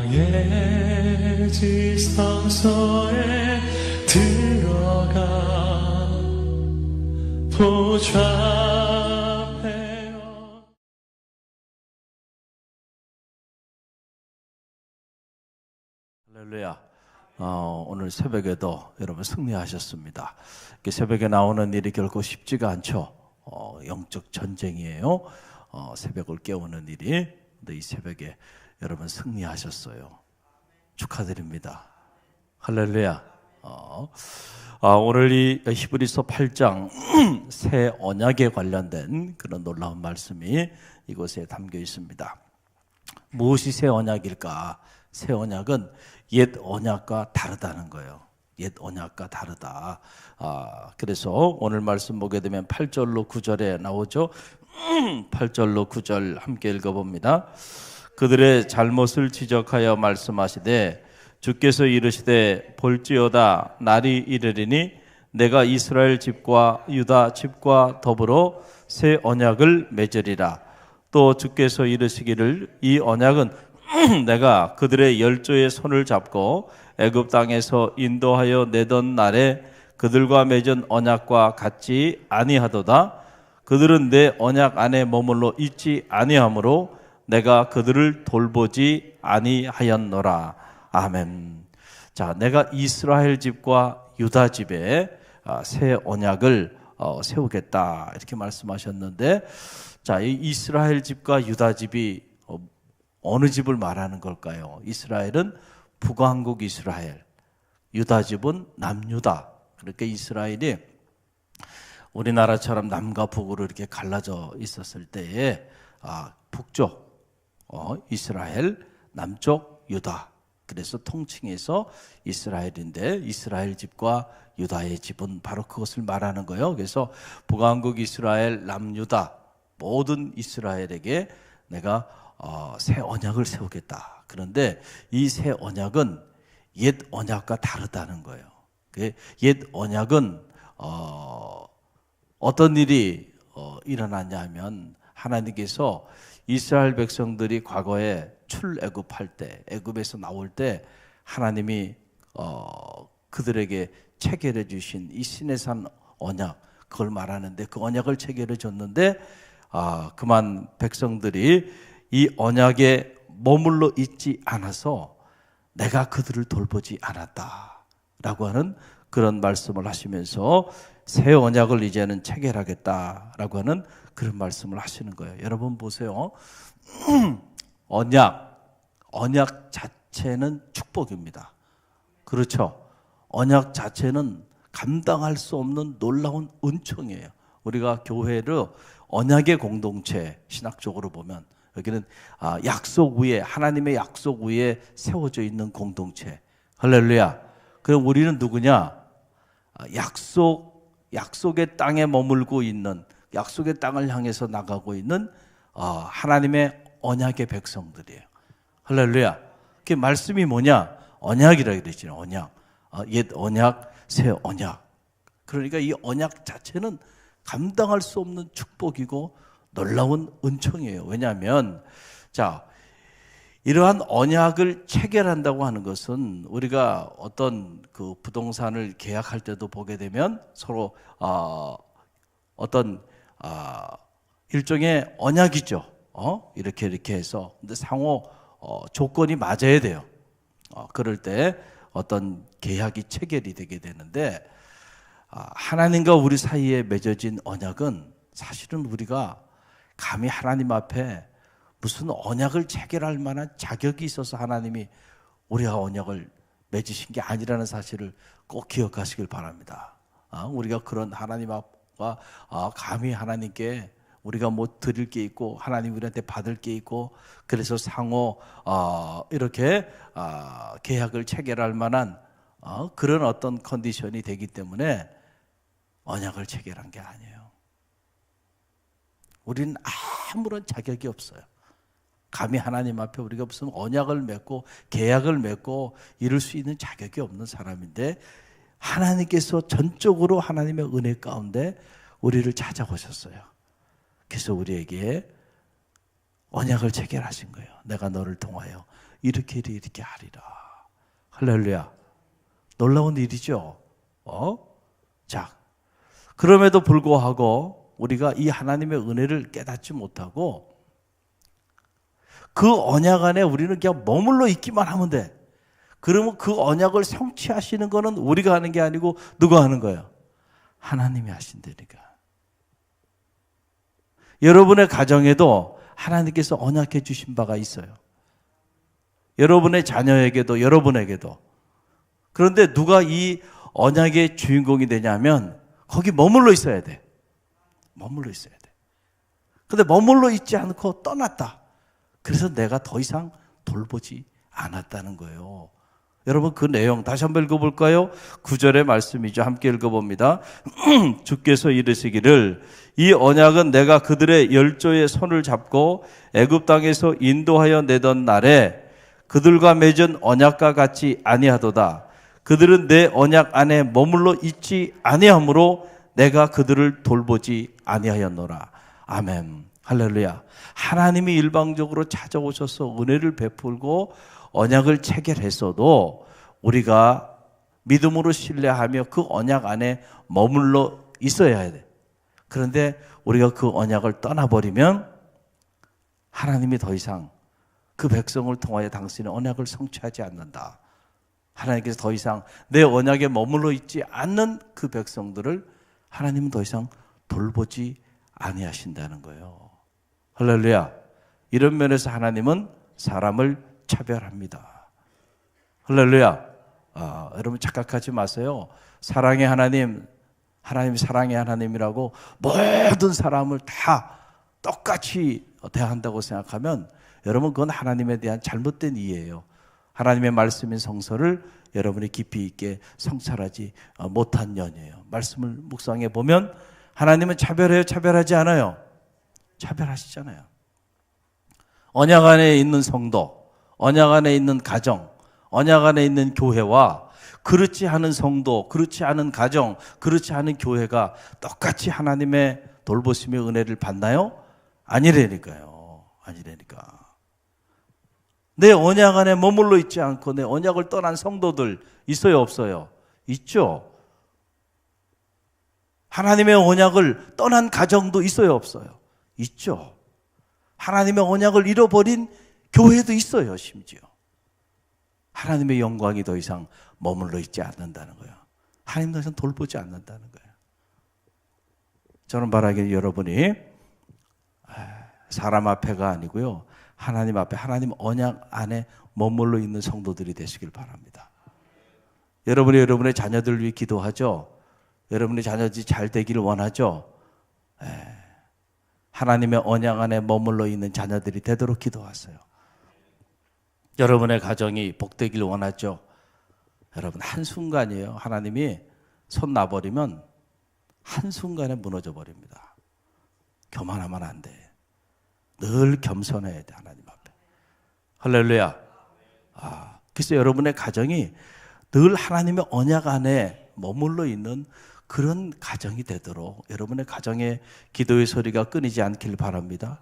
나의 지성소에 들어가 보좌하며. 할렐루야. 오늘 새벽에도 여러분 승리하셨습니다. 새벽에 나오는 일이 결코 쉽지가 않죠. 영적 전쟁이에요. 새벽을 깨우는 일이. 근데 이 새벽에 여러분 승리하셨어요. 축하드립니다. 할렐루야. 오늘 이 히브리서 8장 새 언약에 관련된 그런 놀라운 말씀이 이곳에 담겨 있습니다. 무엇이 새 언약일까? 새 언약은 옛 언약과 다르다는 거예요. 옛 언약과 다르다. 그래서 오늘 말씀 보게 되면 8절로 9절에 나오죠. 8절로 9절 함께 읽어봅니다. 그들의 잘못을 지적하여 말씀하시되 주께서 이르시되 볼지어다 날이 이르리니 내가 이스라엘 집과 유다 집과 더불어 새 언약을 맺으리라. 또 주께서 이르시기를 이 언약은 내가 그들의 열조의 손을 잡고 애굽 땅에서 인도하여 내던 날에 그들과 맺은 언약과 같지 아니하도다. 그들은 내 언약 안에 머물러 있지 아니하므로 내가 그들을 돌보지 아니하였노라. 아멘. 자, 내가 이스라엘 집과 유다 집에 새 언약을 세우겠다 이렇게 말씀하셨는데, 자, 이 이스라엘 집과 유다 집이 어느 집을 말하는 걸까요? 이스라엘은 북왕국 이스라엘, 유다 집은 남유다. 그러니까 이스라엘이 우리나라처럼 남과 북으로 이렇게 갈라져 있었을 때에 북쪽 이스라엘, 남쪽 유다. 그래서 통칭해서 이스라엘인데 이스라엘 집과 유다의 집은 바로 그것을 말하는 거예요. 그래서 북왕국 이스라엘, 남유다 모든 이스라엘에게 내가 새 언약을 세우겠다. 그런데 이 새 언약은 옛 언약과 다르다는 거예요. 옛 언약은 어떤 일이 일어났냐 하면 하나님께서 이스라엘 백성들이 과거에 출애굽할 때, 애굽에서 나올 때 하나님이 그들에게 체결해 주신 이 시내산 언약, 그걸 말하는데 그 언약을 체결해 줬는데 그만 백성들이 이 언약에 머물러 있지 않아서 내가 그들을 돌보지 않았다라고 하는 그런 말씀을 하시면서 새 언약을 이제는 체결하겠다라고 하는 그런 말씀을 하시는 거예요. 여러분 보세요. 언약 자체는 축복입니다. 그렇죠? 언약 자체는 감당할 수 없는 놀라운 은총이에요. 우리가 교회를 언약의 공동체, 신학적으로 보면 여기는 약속 위에, 하나님의 약속 위에 세워져 있는 공동체. 할렐루야. 그럼 우리는 누구냐? 약속의 땅에 머물고 있는, 약속의 땅을 향해서 나가고 있는 하나님의 언약의 백성들이에요. 할렐루야. 그 말씀이 뭐냐? 언약이라고 그랬잖아요. 언약. 옛 언약, 새 언약. 그러니까 이 언약 자체는 감당할 수 없는 축복이고 놀라운 은총이에요. 왜냐하면 이러한 언약을 체결한다고 하는 것은 우리가 어떤 그 부동산을 계약할 때도 보게 되면 서로 어떤 일종의 언약이죠. 이렇게 해서 근데 상호 조건이 맞아야 돼요. 그럴 때 어떤 계약이 체결이 되게 되는데 하나님과 우리 사이에 맺어진 언약은 사실은 우리가 감히 하나님 앞에 무슨 언약을 체결할 만한 자격이 있어서 하나님이 우리와 언약을 맺으신 게 아니라는 사실을 꼭 기억하시길 바랍니다. 우리가 그런 하나님 앞과 감히 하나님께 우리가 뭐 드릴 게 있고 하나님 우리한테 받을 게 있고 그래서 상호 이렇게 계약을 체결할 만한 그런 어떤 컨디션이 되기 때문에 언약을 체결한 게 아니에요. 우리는 아무런 자격이 없어요. 감히 하나님 앞에 우리가 무슨 언약을 맺고 계약을 맺고 이룰 수 있는 자격이 없는 사람인데 하나님께서 전적으로 하나님의 은혜 가운데 우리를 찾아오셨어요. 그래서 우리에게 언약을 체결하신 거예요. 내가 너를 통하여 이렇게 하리라. 할렐루야. 놀라운 일이죠. 자, 그럼에도 불구하고 우리가 이 하나님의 은혜를 깨닫지 못하고 그 언약 안에 우리는 그냥 머물러 있기만 하면 돼. 그러면 그 언약을 성취하시는 거는 우리가 하는 게 아니고 누가 하는 거예요? 하나님이 하신다니까. 여러분의 가정에도 하나님께서 언약해 주신 바가 있어요. 여러분의 자녀에게도 여러분에게도. 그런데 누가 이 언약의 주인공이 되냐면 거기 머물러 있어야 돼. 머물러 있어야 돼. 근데 머물러 있지 않고 떠났다. 그래서 내가 더 이상 돌보지 않았다는 거예요. 여러분 그 내용 다시 한번 읽어볼까요? 9절의 말씀이죠. 함께 읽어봅니다. 주께서 이르시기를 이 언약은 내가 그들의 열조의 손을 잡고 애굽 땅에서 인도하여 내던 날에 그들과 맺은 언약과 같이 아니하도다. 그들은 내 언약 안에 머물러 있지 아니하므로 내가 그들을 돌보지 아니하였노라. 아멘. 할렐루야. 하나님이 일방적으로 찾아오셔서 은혜를 베풀고 언약을 체결했어도 우리가 믿음으로 신뢰하며 그 언약 안에 머물러 있어야 돼. 그런데 우리가 그 언약을 떠나버리면 하나님이 더 이상 그 백성을 통하여 당신의 언약을 성취하지 않는다. 하나님께서 더 이상 내 언약에 머물러 있지 않는 그 백성들을 하나님은 더 이상 돌보지 아니하신다는 거예요. 할렐루야. 이런 면에서 하나님은 사람을 차별합니다. 할렐루야. 여러분 착각하지 마세요. 사랑의 하나님, 하나님 사랑의 하나님이라고 모든 사람을 다 똑같이 대한다고 생각하면 여러분 그건 하나님에 대한 잘못된 이해예요. 하나님의 말씀인 성서를 여러분이 깊이 있게 성찰하지 못한 년이에요. 말씀을 묵상해 보면 하나님은 차별해요? 차별하지 않아요? 차별하시잖아요. 언약 안에 있는 성도, 언약 안에 있는 가정, 언약 안에 있는 교회와 그렇지 않은 성도, 그렇지 않은 가정, 그렇지 않은 교회가 똑같이 하나님의 돌보심의 은혜를 받나요? 아니라니까요. 아니라니까. 내 언약 안에 머물러 있지 않고 내 언약을 떠난 성도들 있어요, 없어요? 있죠. 하나님의 언약을 떠난 가정도 있어요, 없어요? 있죠. 하나님의 언약을 잃어버린 교회도 있어요, 심지어. 하나님의 영광이 더 이상 머물러 있지 않는다는 거예요. 하나님 더 이상 돌보지 않는다는 거예요. 저는 바라기를 여러분이 사람 앞에가 아니고요, 하나님 앞에, 하나님 언약 안에 머물러 있는 성도들이 되시길 바랍니다. 여러분이 여러분의 자녀들 위해 기도하죠. 여러분의 자녀들이 잘 되기를 원하죠. 하나님의 언약 안에 머물러 있는 자녀들이 되도록 기도하세요. 여러분의 가정이 복되기를 원하죠. 여러분 한순간이에요. 하나님이 손 놔버리면 한순간에 무너져 버립니다. 교만하면 안 돼. 늘 겸손해야 돼, 하나님 앞에. 할렐루야. 그래서 여러분의 가정이 늘 하나님의 언약 안에 머물러 있는 그런 가정이 되도록 여러분의 가정에 기도의 소리가 끊이지 않길 바랍니다.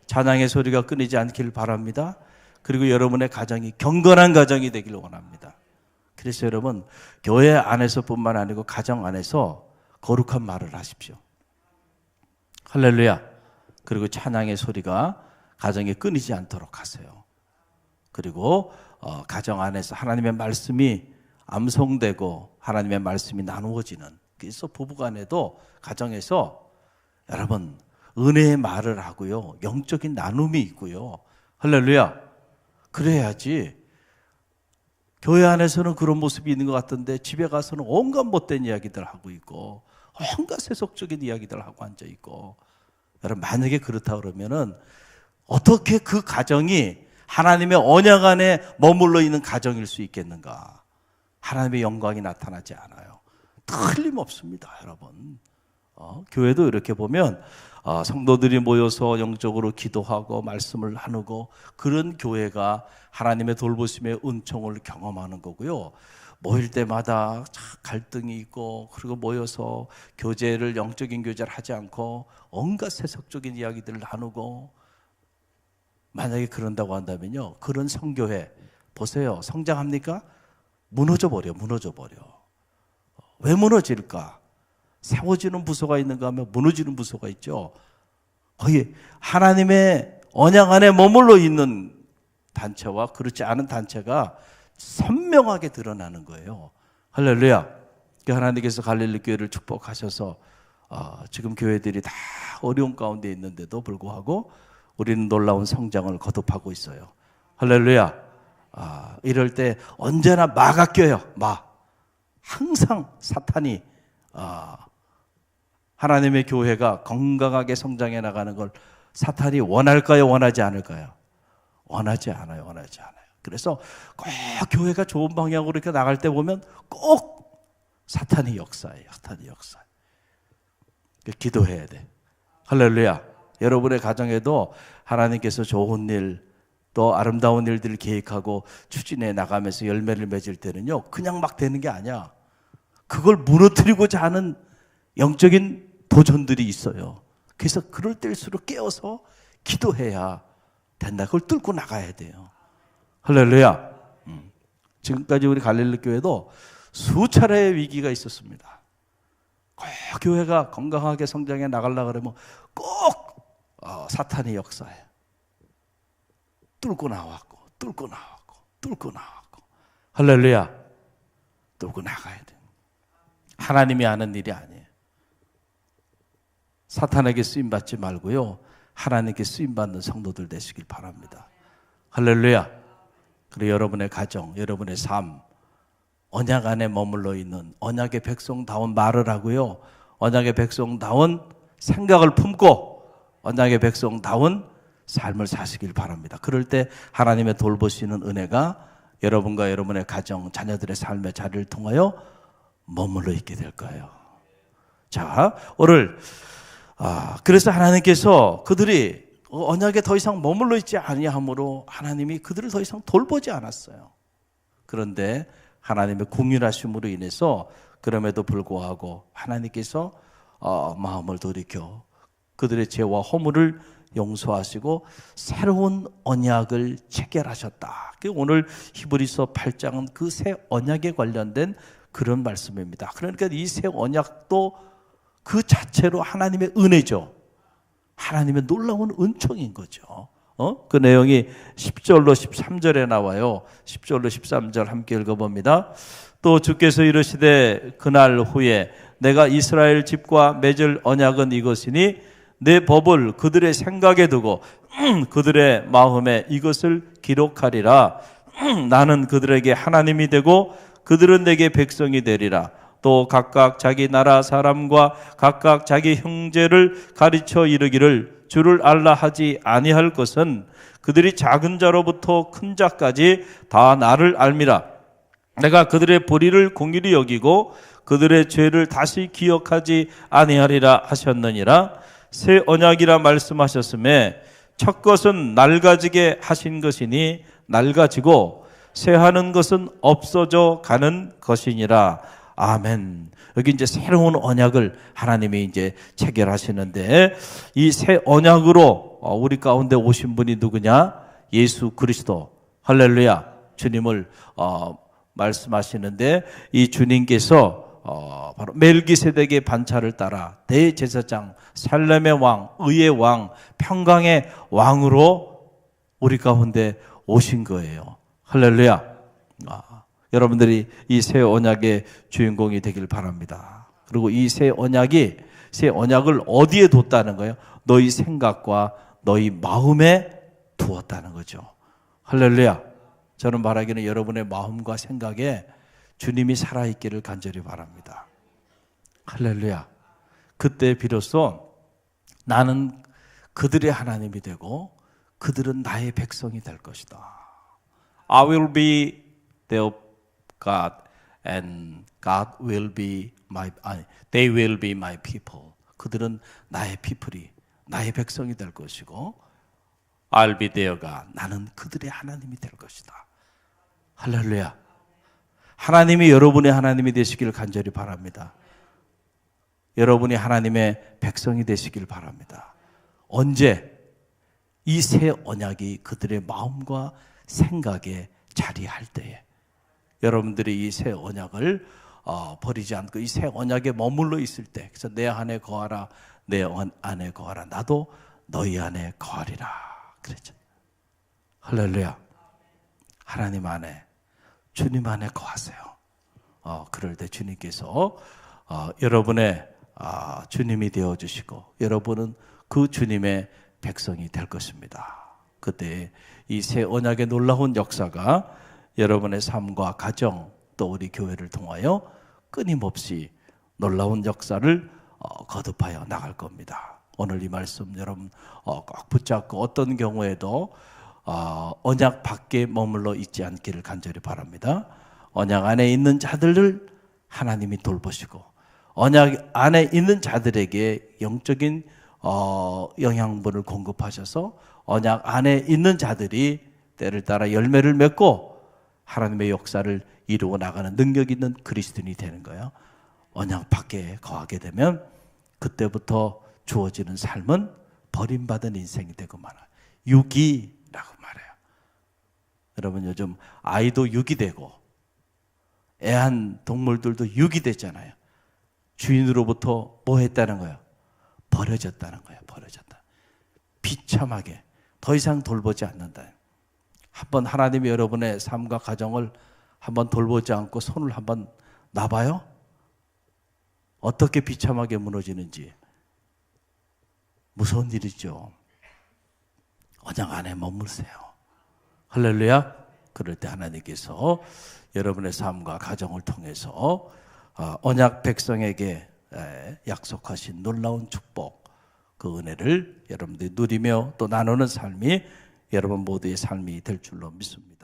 찬양의 소리가 끊이지 않길 바랍니다. 그리고 여러분의 가정이 경건한 가정이 되기를 원합니다. 그래서 여러분 교회 안에서뿐만 아니고 가정 안에서 거룩한 말을 하십시오. 할렐루야. 그리고 찬양의 소리가 가정에 끊이지 않도록 하세요. 그리고 가정 안에서 하나님의 말씀이 암송되고 하나님의 말씀이 나누어지는, 그래서 부부간에도 가정에서 여러분 은혜의 말을 하고요, 영적인 나눔이 있고요. 할렐루야. 그래야지. 교회 안에서는 그런 모습이 있는 것 같은데 집에 가서는 온갖 못된 이야기들 하고 있고 온갖 세속적인 이야기들 하고 앉아 있고. 여러분 만약에 그렇다 그러면은 어떻게 그 가정이 하나님의 언약 안에 머물러 있는 가정일 수 있겠는가? 하나님의 영광이 나타나지 않아요. 틀림없습니다, 여러분. 교회도 이렇게 보면 성도들이 모여서 영적으로 기도하고 말씀을 나누고 그런 교회가 하나님의 돌보심의 은총을 경험하는 거고요. 모일 때마다 갈등이 있고 그리고 모여서 교제를, 영적인 교제를 하지 않고 온갖 세속적인 이야기들을 나누고 만약에 그런다고 한다면요, 그런 성교회 보세요. 성장합니까? 무너져 버려. 왜 무너질까? 세워지는 부서가 있는가 하면 무너지는 부서가 있죠. 거기 하나님의 언약 안에 머물러 있는 단체와 그렇지 않은 단체가 선명하게 드러나는 거예요. 할렐루야. 하나님께서 갈릴리 교회를 축복하셔서 지금 교회들이 다 어려운 가운데 있는데도 불구하고 우리는 놀라운 성장을 거듭하고 있어요. 할렐루야. 이럴 때 언제나 마가 껴요. 항상 사탄이 하나님의 교회가 건강하게 성장해 나가는 걸 사탄이 원할까요? 원하지 않을까요? 원하지 않아요. 그래서 꼭 교회가 좋은 방향으로 이렇게 나갈 때 보면 꼭 사탄이 역사해요. 기도해야 돼. 할렐루야. 여러분의 가정에도 하나님께서 좋은 일, 또 아름다운 일들을 계획하고 추진해 나가면서 열매를 맺을 때는요, 그냥 막 되는 게 아니야. 그걸 무너뜨리고자 하는 영적인 도전들이 있어요. 그래서 그럴 때일수록 깨어서 기도해야 된다. 그걸 뚫고 나가야 돼요. 할렐루야. 지금까지 우리 갈릴리 교회도 수차례의 위기가 있었습니다. 꼭 교회가 건강하게 성장해 나가려고 그러면 꼭 사탄이 역사해. 뚫고 나왔고 할렐루야. 뚫고 나가야 돼. 하나님이 하는 일이 아니에요. 사탄에게 쓰임받지 말고요, 하나님께 쓰임받는 성도들 되시길 바랍니다. 할렐루야. 그리고 여러분의 가정, 여러분의 삶, 언약 안에 머물러 있는 언약의 백성다운 말을 하고요, 언약의 백성다운 생각을 품고 언약의 백성다운 삶을 사시길 바랍니다. 그럴 때 하나님의 돌보시는 은혜가 여러분과 여러분의 가정, 자녀들의 삶의 자리를 통하여 머물러 있게 될 거예요. 자, 오늘 그래서 하나님께서 그들이 언약에 더 이상 머물러 있지 아니하므로 하나님이 그들을 더 이상 돌보지 않았어요. 그런데 하나님의 공률하심으로 인해서 그럼에도 불구하고 하나님께서 마음을 돌이켜 그들의 죄와 허물을 용서하시고 새로운 언약을 체결하셨다. 오늘 히브리서 8장은 그 새 언약에 관련된 그런 말씀입니다. 그러니까 이 새 언약도 그 자체로 하나님의 은혜죠. 하나님의 놀라운 은총인 거죠. 그 내용이 10절로 13절에 나와요. 10절로 13절 함께 읽어봅니다. 또 주께서 이르시되 그날 후에 내가 이스라엘 집과 맺을 언약은 이것이니 내 법을 그들의 생각에 두고 그들의 마음에 이것을 기록하리라. 나는 그들에게 하나님이 되고 그들은 내게 백성이 되리라. 또 각각 자기 나라 사람과 각각 자기 형제를 가르쳐 이르기를 주를 알라 하지 아니할 것은 그들이 작은 자로부터 큰 자까지 다 나를 알미라. 내가 그들의 불의를 공의히 여기고 그들의 죄를 다시 기억하지 아니하리라 하셨느니라. 새 언약이라 말씀하셨음에 첫 것은 낡아지게 하신 것이니 낡아지고 새하는 것은 없어져 가는 것이니라. 아멘. 여기 이제 새로운 언약을 하나님이 이제 체결하시는데 이 새 언약으로 우리 가운데 오신 분이 누구냐? 예수 그리스도. 할렐루야. 주님을 말씀하시는데 이 주님께서 바로 멜기세덱의 반차를 따라 대제사장, 살렘의 왕, 의의 왕, 평강의 왕으로 우리 가운데 오신 거예요. 할렐루야. 여러분들이 이 새 언약의 주인공이 되길 바랍니다. 그리고 이 새 언약을 어디에 뒀다는 거예요? 너희 생각과 너희 마음에 두었다는 거죠. 할렐루야. 저는 말하기는 여러분의 마음과 생각에 주님이 살아있기를 간절히 바랍니다. 할렐루야. 그때 비로소 나는 그들의 하나님이 되고 그들은 나의 백성이 될 것이다. I will be their God and God will be they will be my people. 그들은 나의 people이, 나의 백성이 될 것이고 I'll be their God. 나는 그들의 하나님이 될 것이다. 할렐루야. 하나님이 여러분의 하나님이 되시기를 간절히 바랍니다. 여러분이 하나님의 백성이 되시길 바랍니다. 언제? 이 새 언약이 그들의 마음과 생각에 자리할 때에 여러분들이 이 새 언약을 버리지 않고 이 새 언약에 머물러 있을 때, 그래서 내 안에 거하라, 내 안에 거하라, 나도 너희 안에 거하리라 그랬죠. 할렐루야. 하나님 안에, 주님 안에 거하세요. 그럴 때 주님께서 여러분의 주님이 되어주시고 여러분은 그 주님의 백성이 될 것입니다. 그때 이 새 언약의 놀라운 역사가 여러분의 삶과 가정 또 우리 교회를 통하여 끊임없이 놀라운 역사를 거듭하여 나갈 겁니다. 오늘 이 말씀 여러분 꼭 붙잡고 어떤 경우에도 언약 밖에 머물러 있지 않기를 간절히 바랍니다. 언약 안에 있는 자들을 하나님이 돌보시고 언약 안에 있는 자들에게 영적인 영양분을 공급하셔서 언약 안에 있는 자들이 때를 따라 열매를 맺고 하나님의 역사를 이루어 나가는 능력 있는 그리스도인이 되는 거예요. 언약 밖에 거하게 되면 그때부터 주어지는 삶은 버림받은 인생이 되고 말아요. 유기라고 말해요. 여러분 요즘 아이도 유기되고 애한 동물들도 유기됐잖아요. 주인으로부터 뭐 했다는 거예요? 버려졌다는 거예요. 버려졌다. 비참하게 더 이상 돌보지 않는다. 한번 하나님이 여러분의 삶과 가정을 한번 돌보지 않고 손을 한번 놔봐요. 어떻게 비참하게 무너지는지. 무서운 일이죠. 언약 안에 머물세요. 할렐루야. 그럴 때 하나님께서 여러분의 삶과 가정을 통해서 언약 백성에게 약속하신 놀라운 축복, 그 은혜를 여러분들이 누리며 또 나누는 삶이 여러분 모두의 삶이 될 줄로 믿습니다.